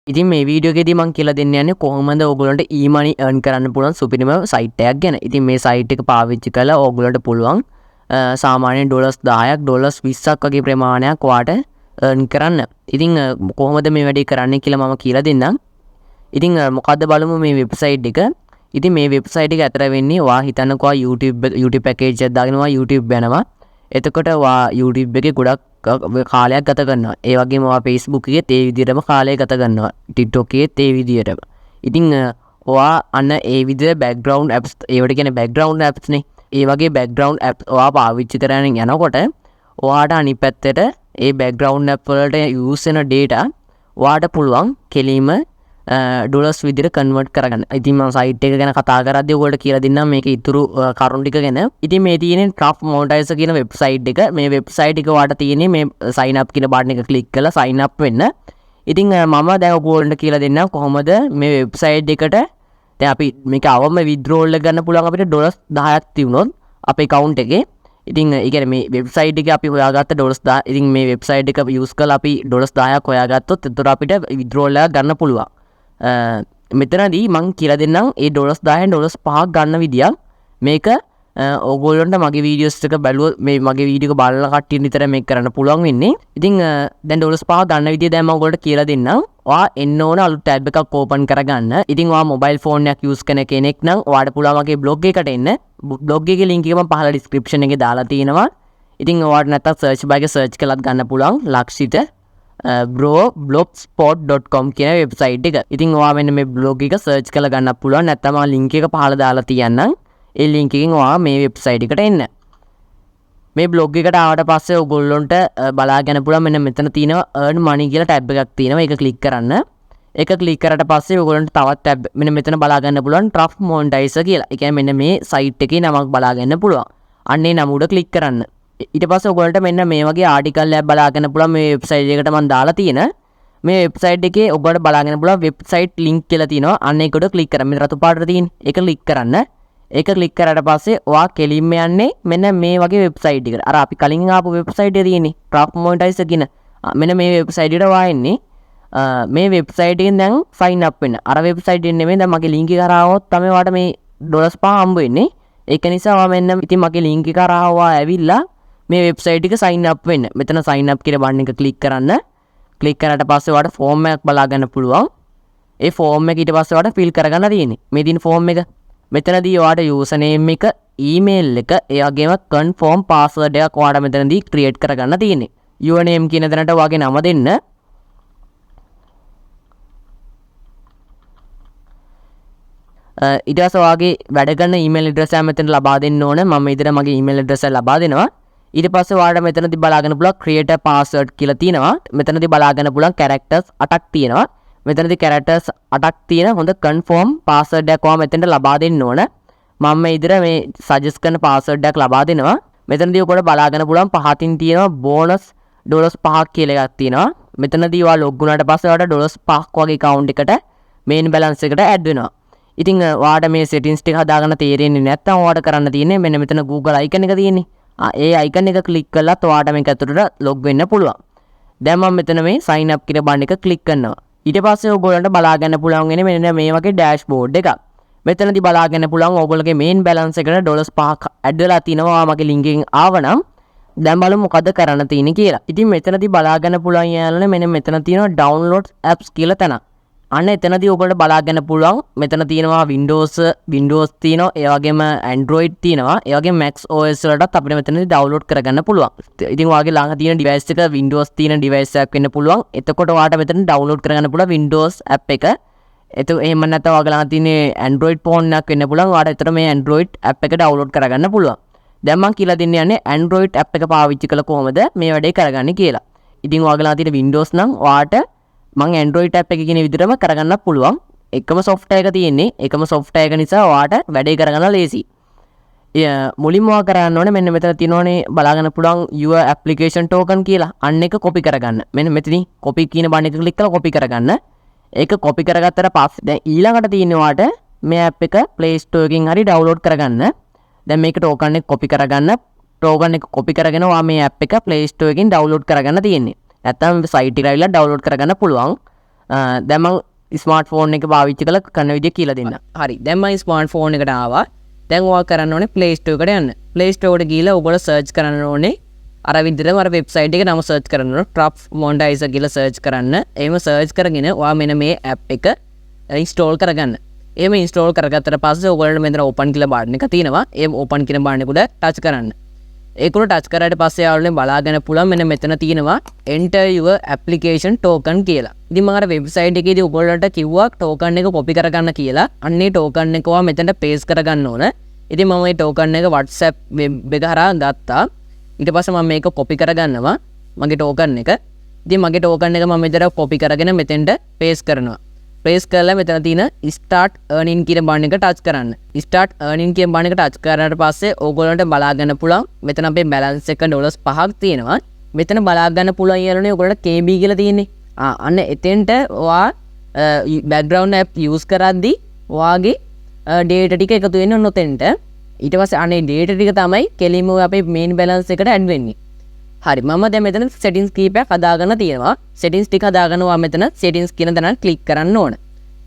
ඉතින් මේ වීඩියෝ එකේදී මම කියලා දෙන්න යන්නේ කොහොමද ඕගොල්ලන්ට e-money earn කරන්න පුළුවන් සුපිරිම සයිට් එකක් ගැන. ඉතින් මේ සයිට් එක පාවිච්චි කරලා ඕගොල්ලන්ට පුළුවන් සාමාන්‍යයෙන් $10ක් $20ක් වගේ ප්‍රමාණයක් ඔයාට earn කරන්න. ඉතින් කොහොමද මේ වැඩේ කරන්නේ කියලා මම කියලා දෙන්නම්. ඉතින් මොකද්ද බලමු මේ වෙබ්සයිට් එක. ඉතින් මේ වෙබ්සයිට් එක ඇතර වෙන්නේ ඔයා හිතන්නකෝ YouTube package එකක් දාගෙන ඔයා YouTube යනවා. එතකොට ඔයා YouTube එකේ ගොඩක් කාලයක් ගත කරනවා. ඒ වගේම ඔයා Facebook එකේ ඒ විදිහටම කාලය ගත කරනවා. TikTok එකේ ඒ විදිහටම. ඉතින් ඔයා අන්න ඒ විදිහේ background apps ඒවට කියන්නේ background apps නේ. ඒ වගේ background apps ඔයා පාවිච්චි කරගෙන යනකොට ඔයාට අනිත් පැත්තට ඒ background app වලට use වෙන data ඔයාට පුළුවන් කෙලින්ම ඩොලර්ස් විදිහට කන්වර්ට් කරගන්න. ඉතින් මම සයිට් එක ගැන කතා කරද්දී ඔයගොල්ලෝ කියලා දෙන්නම් මේක ඉතුරු කරුණු ටික ගැන. ඉතින් මේ තියෙන්නේ Traffmonetizer කියන වෙබ්සයිට් එක. මේ වෙබ්සයිට් එක ඔයාට තියෙන්නේ මේ sign up කියන බටන් එක ක්ලික් කරලා sign up වෙන්න. ඉතින් මම දැන් ඔයගොල්ලන්ට කියලා දෙන්නම් කොහොමද මේ වෙබ්සයිට් එකට දැන් අපි මේක අවම withdrawal එක ගන්න පුළුවන් අපිට ඩොලර්ස් 10ක් තියුණොත් අපේ account එකේ. ඉතින් ඒ කියන්නේ මේ වෙබ්සයිට් එකේ අපි හොයාගත්ත ඩොලර්ස් 10 ඉතින් මේ වෙබ්සයිට් එක යූස් කරලා අපි ඩොලර්ස් 10ක් හොයාගත්තොත් එතකොට අපිට withdrawal එක ගන්න පුළුවන්. මෙතනදී මං කියලා දෙන්නම් ඒ ඩොලර්ස් 10න් ඩොලර්ස් 5ක් ගන්න විදියක්. මේක ඕගොල්ලන්ට මගේ වීඩියෝස් එක බැලුවොත් මේ මගේ වීඩියෝ එක බලන කට්ටියට විතර මේක කරන්න පුළුවන් වෙන්නේ. ඉතින් දැන් ඩොලර්ස් 5 ගන්න විදිය දැන් මම ඔයගොල්ලන්ට කියලා දෙන්නම්. ඔයා එන්න ඕන අලුත් ටැබ් එකක් ඕපන් කරගන්න. ඉතින් ඔයා මොබයිල් ෆෝන් එකක් යූස් කරන කෙනෙක් නම් ඔයාට පුළුවන් මගේ බ්ලොග් එකට එන්න. බ්ලොග් එකේ link එක මම පහළ description එකේ දාලා තියෙනවා. ඉතින් ඔයාට නැත්තම් search bar එකේ search කරලත් ගන්න පුළුවන් ලක්ෂිත blogspot.com කියන වෙබ්සයිට් එක. ඉතින් ඔයා මෙන්න මේ බ්ලොග් එක සර්ච් කරලා ගන්න පුළුවන්. නැත්නම් මම link එක පහළ දාලා තියන්නම්. ඒ link එකෙන් ඔයා මේ වෙබ්සයිට් එකට එන්න. මේ බ්ලොග් එකට ආවට පස්සේ ඔයගොල්ලන්ට බලාගෙන පුළුවන් මෙන්න මෙතන තියෙනවා earn money කියලා ටැබ් එකක් තියෙනවා. ඒක ක්ලික් කරන්න. ඒක ක්ලික් කරාට පස්සේ ඔයගොල්ලන්ට තවත් ටැබ් මෙන්න මෙතන බලා ගන්න පුළුවන් Traffmonetizer කියලා. ඒ කියන්නේ මෙන්න මේ සයිට් එකේ නමක් බලා ගන්න පුළුවන්. අන්න ඒ නම උඩ ක්ලික් කරන්න. ඊට පස්සේ ඔයගොල්ලන්ට මෙන්න මේ වගේ ආටිකල් එකක් බලාගෙන පුළුවන් මේ වෙබ්සයිට් එකට මම දාලා තියෙන මේ වෙබ්සයිට් එකේ ඔයගොල්ලන්ට බලාගෙන පුළුවන් වෙබ්සයිට් ලින්ක් කියලා තියෙනවා. අන්න ඒක උඩ ක්ලික් කරන්න. මේ රතු පාටට තියෙන. ඒක ක්ලික් කරන්න. ඒක ක්ලික් කරාට පස්සේ ඔයා කෙලින්ම යන්නේ මෙන්න මේ වගේ වෙබ්සයිට් එකට. අර අපි කලින් ආපු වෙබ්සයිට් එකේ තියෙන්නේ Traffmonetizer කියන. මෙන්න මේ වෙබ්සයිට් එකට ඔයා එන්නේ. මේ වෙබ්සයිට් එකෙන් දැන් sign up වෙන්න. අර වෙබ්සයිට් එකෙන් නෙමෙයි දැන් මගේ link එක කරා આવොත් තමයි ඔයාට මේ ඩොලර්ස් 5 හම්බ වෙන්නේ. ඒක නිසා ඔයා මෙන්න ඉතින් මගේ link එක කරා ආවා ඇවිල්ලා මේ වෙබ්සයිට් එක sign up වෙන්න. මෙතන sign up කියන බටන් එක ක්ලික් කරන්න. ක්ලික් කරාට පස්සේ ඔයාලට ෆෝම් එකක් බලා ගන්න පුළුවන්. ඒ ෆෝම් එක ඊට පස්සේ ඔයාලට fill කරගන්න තියෙන්නේ. මේ තියෙන ෆෝම් එක. මෙතනදී ඔයාලට user name එක, email එක, ඒ වගේම confirm password එකක් ඔයාලට මෙතනදී create කරගන්න තියෙන්නේ. your name කියන තැනට ඔයාගේ නම දෙන්න. ඊට පස්සේ ඔයාගේ වැඩ කරන email address එක මෙතන ලබා දෙන්න ඕන. මම ඉතින් මගේ email address එක ලබා දෙනවා. ඊට පස්සේ ඔයාලට මෙතනදී බලාගෙන පුළුවන් create a password කියලා තියෙනවා. මෙතනදී බලාගෙන පුළුවන් characters 8ක් තියෙනවා. මෙතනදී characters 8ක් තියෙන හොඳ confirm password එකක් ඔයා මෙතනට ලබා දෙන්න ඕන. මම මේ ඉදිරිය මේ suggest කරන password එකක් ලබා දෙනවා. මෙතනදී ඔයාලට බලාගෙන පුළුවන් පහතින් තියෙනවා bonus ඩොලර්ස් 5ක් කියලා එකක් තියෙනවා. මෙතනදී ඔයා log වුණාට පස්සේ ඔයාලට ඩොලර්ස් 5ක් වගේ account එකට main balance එකට add වෙනවා. ඉතින් ඔයාලට මේ settings ටික හදාගන්න තේරෙන්නේ නැත්නම් ඔයාලට කරන්න තියෙන්නේ මෙන්න මෙතන Google icon එක තියෙන්නේ. ඒ icon එක ක්ලික් කළාත් ඔයාට මේක ඇතුළට log වෙන්න පුළුවන්. දැන් මම මෙතන මේ sign up කියන බටන් එක ක්ලික් කරනවා. ඊට පස්සේ ඔයගොල්ලන්ට බලා ගන්න පුළුවන් වෙන්නේ මෙන්න මේ වගේ dashboard එකක්. මෙතනදී බලා ගන්න පුළුවන් ඔයගොල්ලෝගේ main balance එකට ඩොලර්ස් 5ක් add වෙලා තිනවා. මගේ link එකෙන් ආවනම් දැන් බලමු මොකද කරන්න තියෙන්නේ කියලා. ඉතින් මෙතනදී බලා ගන්න පුළුවන් යාළුවනේ මෙන්න මෙතන තියෙනවා download apps කියලා තැන. අන්න එතනදී ඔයගොල්ලෝ බලා ගන්න පුළුවන් මෙතන තියෙනවා Windows තියෙනවා, ඒ වගේම Android තියෙනවා, ඒ වගේම Mac OS වලටත් අපිට මෙතනදී download කරගන්න පුළුවන්. ඉතින් ඔයාගේ ළඟ තියෙන device එක Windows තියෙන device එකක් වෙන්න පුළුවන්. එතකොට ඔයාට මෙතන download කරගන්න පුළුවන් Windows app එක. එහෙම නැත්නම් ඔයාගේ ළඟ තියෙන Android phone එකක් වෙන්න පුළුවන්. ඔයාට එතන මේ Android app එක download කරගන්න පුළුවන්. දැන් මම කියලා දෙන්න යන්නේ Android app එක පාවිච්චි කළ කොහොමද මේ වැඩේ කරගන්නේ කියලා. ඉතින් ඔයාගේ ළඟ තියෙන Windows නම් ඔයාට මං Android app එක කියන විදිහටම කරගන්න පුළුවන්. එකම software එක තියෙන්නේ. එකම software එක නිසා ඔයාට වැඩේ කරගන්න ලේසි. මුලින්ම ඔයා කරන්න ඕනේ මෙන්න මෙතන තියෙනවනේ බලාගන්න පුළුවන් your application token කියලා. අන්න එක copy කරගන්න. මෙන්න මෙතනින් copy කියන බටන් එක ක්ලික් කරලා copy කරගන්න. ඒක copy කරගත්තට පස්සේ දැන් ඊළඟට තියෙන්නේ ඔයාට මේ app එක Play Store එකකින් හරි download කරගන්න. දැන් මේක token එක copy කරගන්න. token එක copy කරගෙන ඔයා මේ app එක Play Store එකකින් download කරගන්න තියෙන්නේ. නැත්නම් සයිට් එකට ඇවිල්ලා download කරගන්න පුළුවන්. දැන් මම ස්මාර්ට්ෆෝන් එක පාවිච්චි කරලා කරන විදිය කියලා දෙන්න. හරි. දැන් මම ස්මාර්ට්ෆෝන් එකට ආවා. දැන් ඔයා කරන්න ඕනේ Play Store එකට යන්න. Play Store එකට ගිහලා ඔයගොල්ලෝ search කරන්න ඕනේ අර විදිහටම අර වෙබ්සයිට් එකේ නම search කරන්න ඕනේ. Payout-Traffmonetizer කියලා search කරන්න. එහෙම search කරගෙන ඔයා මෙන්න මේ app එක install කරගන්න. එහෙම install කරගත්තට පස්සේ ඔයගොල්ලන්ට මෙතන open කියලා බටන් එක තියෙනවා. එහෙම open කියන බටන් එක උඩ touch කරන්න. ඒක උඩ touch කරාට පස්සේ යාළුවනේ බලාගෙන පුළුවන් මෙන්න මෙතන තියෙනවා enter your application token කියලා. ඉතින් මම අර වෙබ්සයිට් එකේදී ඔයගොල්ලන්ට කිව්වා token එක copy කරගන්න කියලා. අන්න ඒ token එක ඔයා මෙතනට paste කරගන්න ඕන. ඉතින් මම මේ token එක WhatsApp web එක හරහා ගත්තා. ඊට පස්සේ මම මේක copy කරගන්නවා මගේ token එක. ඉතින් මගේ token එක මම මෙතන copy කරගෙන මෙතෙන්ට paste කරනවා. paste කරලා මෙතන තියෙන start earning කියන බටන් එක touch කරන්න. start earning කියන බටන් එක touch කරාට පස්සේ ඕගොල්ලන්ට බලා ගන්න පුළුවන් මෙතන අපේ balance එක $5ක් තියෙනවා. මෙතන බලා ගන්න පුළුවන් යාළුවනේ ඔයගොල්ලන්ට KB කියලා තියෙන්නේ. අන්න එතෙන්ට ඔයා background app use කරද්දී ඔයාගේ data ටික එකතු වෙන්න ඕන ඔතෙන්ට. ඊට පස්සේ අනේ data ටික තමයි කෙලින්ම අපේ main balance එකට add වෙන්නේ. හරි මම දැන් මෙතන settings කීපයක් හදාගන්න තියෙනවා. settings ටික හදාගන්නවා මෙතන settings කියන තැන click කරන්න ඕන.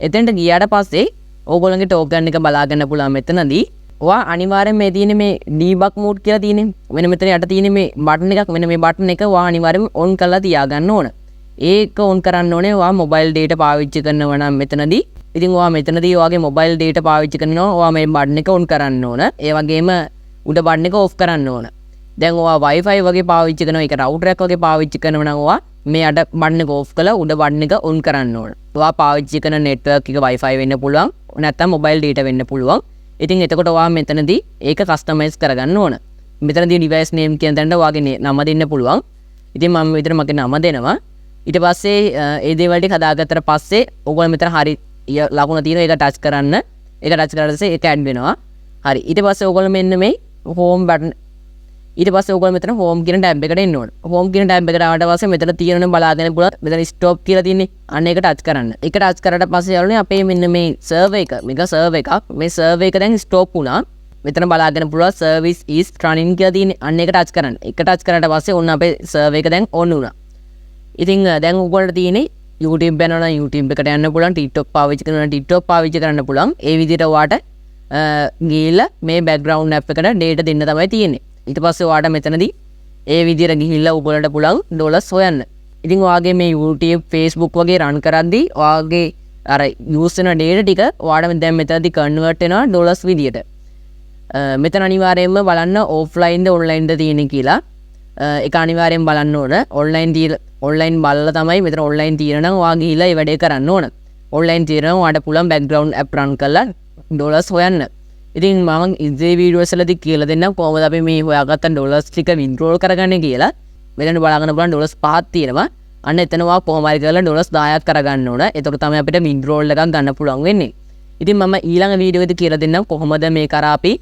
එතෙන්ට ගියාට පස්සේ ඕගොල්ලන්ගේ token එක බලා ගන්න පුළුවන් මෙතනදී. ඔයා අනිවාර්යෙන් මේ තියෙන මේ debug mode කියලා තියෙන්නේ. මෙන්න මෙතන යට තියෙන මේ button එකක් මෙන්න මේ button එක ඔයා අනිවාර්යෙන් on කරලා තියාගන්න ඕන. ඒක on කරන්න ඕනේ ඔයා mobile data පාවිච්චි කරනවා නම් මෙතනදී. ඉතින් ඔයා මෙතනදී ඔයාගේ mobile data පාවිච්චි කරනවා ඔයා මේ button එක on කරන්න ඕන. ඒ වගේම උඩ button එක off කරන්න ඕන. දැන් ඔයා Wi-Fi වගේ පාවිච්චි කරනවා ඒක router එකක් වගේ පාවිච්චි කරනවා නම් ඔයා මේ අඩ බටන් එක off කරලා උඩ බටන් එක on කරන්න ඕන. ඔයා පාවිච්චි කරන network එක Wi-Fi වෙන්න පුළුවන්. නැත්නම් mobile data වෙන්න පුළුවන්. ඉතින් එතකොට ඔයා මෙතනදී ඒක customize කරගන්න ඕන. මෙතනදී device name කියන තැනට ඔයාගේ නම දෙන්න පුළුවන්. ඉතින් මම විතර මගේ නම දෙනවා. ඊට පස්සේ ඒ දේවල් ටික හදාගත්තට පස්සේ ඔයගොල්ලෝ මෙතන හරි ලකුණ තියෙනවා ඒක touch කරන්න. ඒක touch කරලා පස්සේ ඒක add වෙනවා. හරි. ඊට පස්සේ ඔයගොල්ලෝ මෙන්න මේ home button ඊට පස්සේ ඔයගොල්ලෝ මෙතන home කියන tab එකට එන්න ඕන. home කියන tab එකට ආවට පස්සේ මෙතන තියෙනනේ බලාගෙන පුළුවන්. මෙතන stop කියලා තියෙන්නේ. අන්න ඒක touch කරන්න. ඒක touch කරාට පස්සේ යාළුවනේ අපේ මෙන්න මේ server එක, මේක server එකක්. මේ server එක දැන් stop වුණා. මෙතන බලාගෙන පුළුවන් service is running කියලා තියෙන්නේ. අන්න ඒක touch කරන්න. ඒක touch කරාට පස්සේ ඔන්න අපේ server එක දැන් on වුණා. ඉතින් දැන් ඔයගොල්ලන්ට තියෙන්නේ YouTube යනවා නම් YouTube එකට යන්න පුළුවන්. TikTok පාවිච්චි කරනවා නම් TikTok පාවිච්චි කරන්න පුළුවන්. ඒ විදිහට ඔයාට ගිහිල්ලා මේ background app එකට data දෙන්න තමයි තියෙන්නේ. ඊට පස්සේ ඔයාට මෙතනදී ඒ විදිහට ගිහිල්ලා ඔයගොල්ලන්ට පුළුවන් ඩොලර්ස් හොයන්න. ඉතින් ඔයාගේ මේ YouTube Facebook වගේ run කරද්දී ඔයාගේ අර use වෙන data ටික ඔයාට දැන් මෙතනදී convert වෙනවා ඩොලර්ස් විදියට. මෙතන අනිවාර්යයෙන්ම බලන්න offline ද online ද තියෙන්නේ කියලා. ඒක අනිවාර්යෙන් බලන්න ඕන. online බලලා තමයි මෙතන online තියෙන නම් ඔයා ගිහිල්ලා ඒ වැඩේ කරන්න ඕන. online තියෙනවා ඔයාට පුළුවන් background app run කරලා ඩොලර්ස් හොයන්න. ඉතින් මම ඉදිරි වීඩියෝස් වලදී කියලා දෙන්නම් කොහොමද අපි මේ හොයාගත්ත ඩොලර්ස් ටික withdraw කරගන්නේ කියලා. මෙතන බලාගෙන බලන්න ඩොලර්ස් 5ක් තියෙනවා. අන්න එතන ඔයා කොහොම හරි කරලා ඩොලර්ස් 10ක් කරගන්න ඕන. එතකොට තමයි අපිට withdrawal එකක් ගන්න පුළුවන් වෙන්නේ. ඉතින් මම ඊළඟ වීඩියෝ එකේදී කියලා දෙන්නම් කොහොමද මේ කරා අපි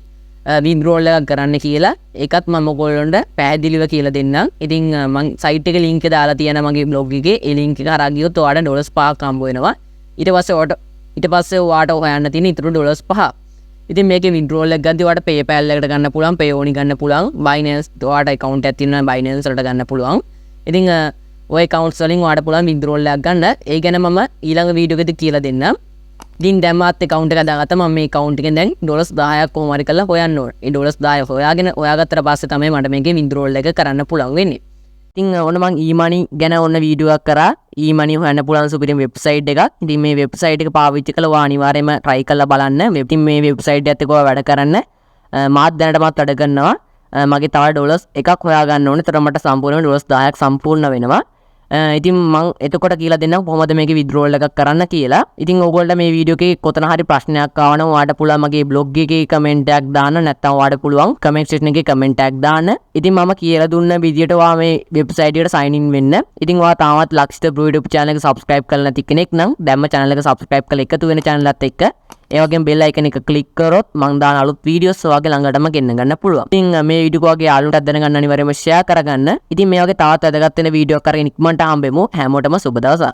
withdrawal එකක් කරන්න කියලා. ඒකත් මම ඔයගොල්ලන්ට පැහැදිලිව කියලා දෙන්නම්. ඉතින් මම site එකේ link එක දාලා තියෙනවා මගේ blog එකේ. ඒ link එක හරහා ගියොත් ඔයාලට ඩොලර්ස් 5ක් හම්බ වෙනවා. ඊට පස්සේ ඔයාට හොයන්න තියෙන ඉතුරු ඩොලර්ස් 5. ඉතින් මේකේ withdrawal එක ගද්දී ඔයාලට PayPal එකට ගන්න පුළුවන්, Payoneer ගන්න පුළුවන්, Binance ඔයාලට account එකක් තියෙනවා Binance වලට ගන්න පුළුවන්. ඉතින් ඔය accounts වලින් ඔයාලට පුළුවන් withdrawal එකක් ගන්න. ඒ ගැන මම ඊළඟ වීඩියෝ එකේදී කියලා දෙන්නම්. ඉතින් දැන් මාත් account එක දාගත්තා. මම මේ account එකෙන් දැන් ඩොලර්ස් 10ක් කොහොම හරි කරලා හොයන්න ඕනේ. ඒ ඩොලර්ස් 10 හොයාගත්තට පස්සේ තමයි මට මේකේ withdrawal එක කරන්න පුළුවන් වෙන්නේ. ඉතින් ඔන්න මම e-money ගැන ඔන්න වීඩියෝ එකක් කරා. e-money හොයන්න පුළුවන් සුපිරිම වෙබ්සයිට් එකක්. ඉතින් මේ වෙබ්සයිට් එක පාවිච්චි කළා ඔයා අනිවාර්යයෙන්ම try කරලා බලන්න. ඉතින් මේ වෙබ්සයිට් එකත් එක්ක ඔයා වැඩ කරන්න. මාත් දැනටමත් වැඩ කරනවා. මගේ තව ඩොලර්ස් එකක් හොයා ගන්න ඕනේ. ඒතර මට සම්පූර්ණයෙන් ඩොලර්ස් 10ක් සම්පූර්ණ වෙනවා. ඉතින් මම එතකොට කියලා දෙන්නම් කොහොමද මේකේ withdrawal එකක් කරන්න කියලා. ඉතින් ඕගොල්ලෝ මේ වීඩියෝ එකේ කොතන හරි ප්‍රශ්නයක් ආව නම් ඔයාලට පුළුවන් මගේ blog එකේ comment එකක් දාන්න. නැත්නම් ඔයාලට පුළුවන් comment section එකේ comment එකක් දාන්න. ඉතින් මම කියලා දුන්න විදියට ඔයා මේ website එකට sign in වෙන්න. ඉතින් ඔයා තාමත් ලක්ෂිත Bro YouTube channel එක subscribe කරලා නැති කෙනෙක් නම් දැම්ම channel එක subscribe කරලා එකතු වෙන channel එකත් එක්ක ඒ වගේම bell icon එක click කරොත් මම දාන අලුත් videos ඔයාගේ ළඟටම ගෙන්න ගන්න පුළුවන්. ඉතින් මේ වීඩියෝ ඔයාගේ යාළුවන්ටත් දැනගන්න අනිවාර්යයෙන්ම share කරගන්න. ඉතින් මේ වගේ තවත් වැදගත් වෙන වීඩියෝ එකක් අරගෙන ඉක්මනට හම්බෙමු. හැමෝටම සුබ දවසක්.